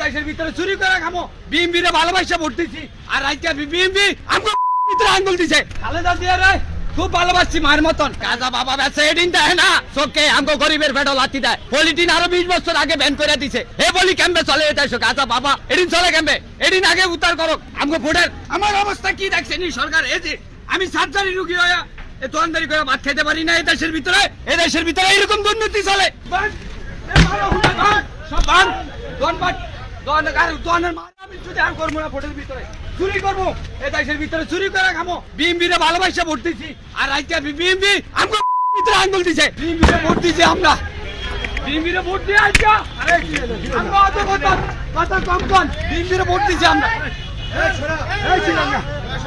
দেশের ভিতরে চুরি করে খামো বিএমপি রে ভালোবাসা ভোট দিছি আর আজকে বিএমপি আমগো ভিতরে আঙ্গুল দিছে খালেদা জিয়া রে খুব ভালোবাসছি মায়ের মতন কাজা বাবা বেচে এদিন দেয় না চোখে আমগো গরিবের পেটও লাথি দেয় পলিটিন আরো 20 বছর আগে ব্যান করে দিছে এ বলি ক্যাম্পে চলে যেতে কাজা বাবা এদিন চলে ক্যাম্পে এদিন আগে উত্তর করো আমগো ভোটের আমার অবস্থা কি দেখছেন সরকার এই যে আমি সার্জারি রুগী হয়ে এ দোকানদারি করে ভাত খেতে পারি না এই দেশের ভিতরে এরকম দুর্নীতি চলে সব বান আমি যদি আর করবো না ভোটের ভিতরে চুরি করবো এই দেশের ভিতরে চুরি করে খামো বিএমপি রে ভালোবাসা ভোট দিছি আর আজকে বিএমপি আমগো ভিতরে আঙ্গুল দিছে বিএমপি রে ভোট দিছি আমরা বিএমপি রে ভোট দিয়ে আজকে আমরা অত কথা কম কম বিএমপি রে ভোট দিছি আমরা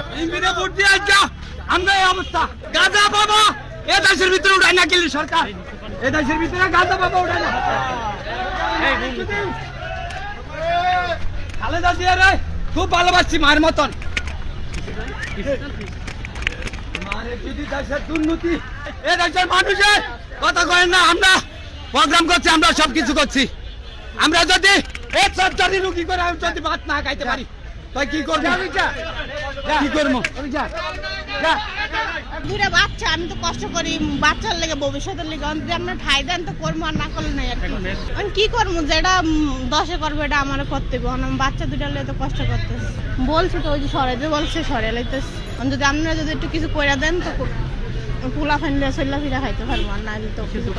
বিএমপি রে ভোট দিয়ে আজকে আমরা এই অবস্থা গাজা বাবা এ দেশের ভিতরে উঠায় না গেলি সরকার এ দেশের ভিতরে গাজা বাবা উঠায় না খালেদা জিয়া রে খুব ভালোবাসছি মায়ের মতন মায়ের যদি দেশের দুর্নীতি এ দেশের মানুষের কথা কয় না আমরা প্রোগ্রাম করছি আমরা সবকিছু করছি আমরা যদি এক সার্জারি রুগী করে যদি ভাত না খাইতে পারি তাই কি করবো কি করবো দুটা বাচ্চা আমি তো কষ্ট করি বাচ্চার লেগে ভবিষ্যতের লেগে যদি আপনার ঠাই দেন তো করবো আর না করলে নাই আর কি আমি কি করবো যেটা 10-এ করবো এটা আমার করতে হবে আমি বাচ্চা দুটার লেগে তো কষ্ট করতেছি বলছি তো ওই যে সরাইতে বলছে সরে লাইতেছি যদি আপনারা যদি একটু কিছু করে দেন তো পোলা ফ্যান্ডে চল্লা ফিরা খাইতে পারবো আর না তো কিছু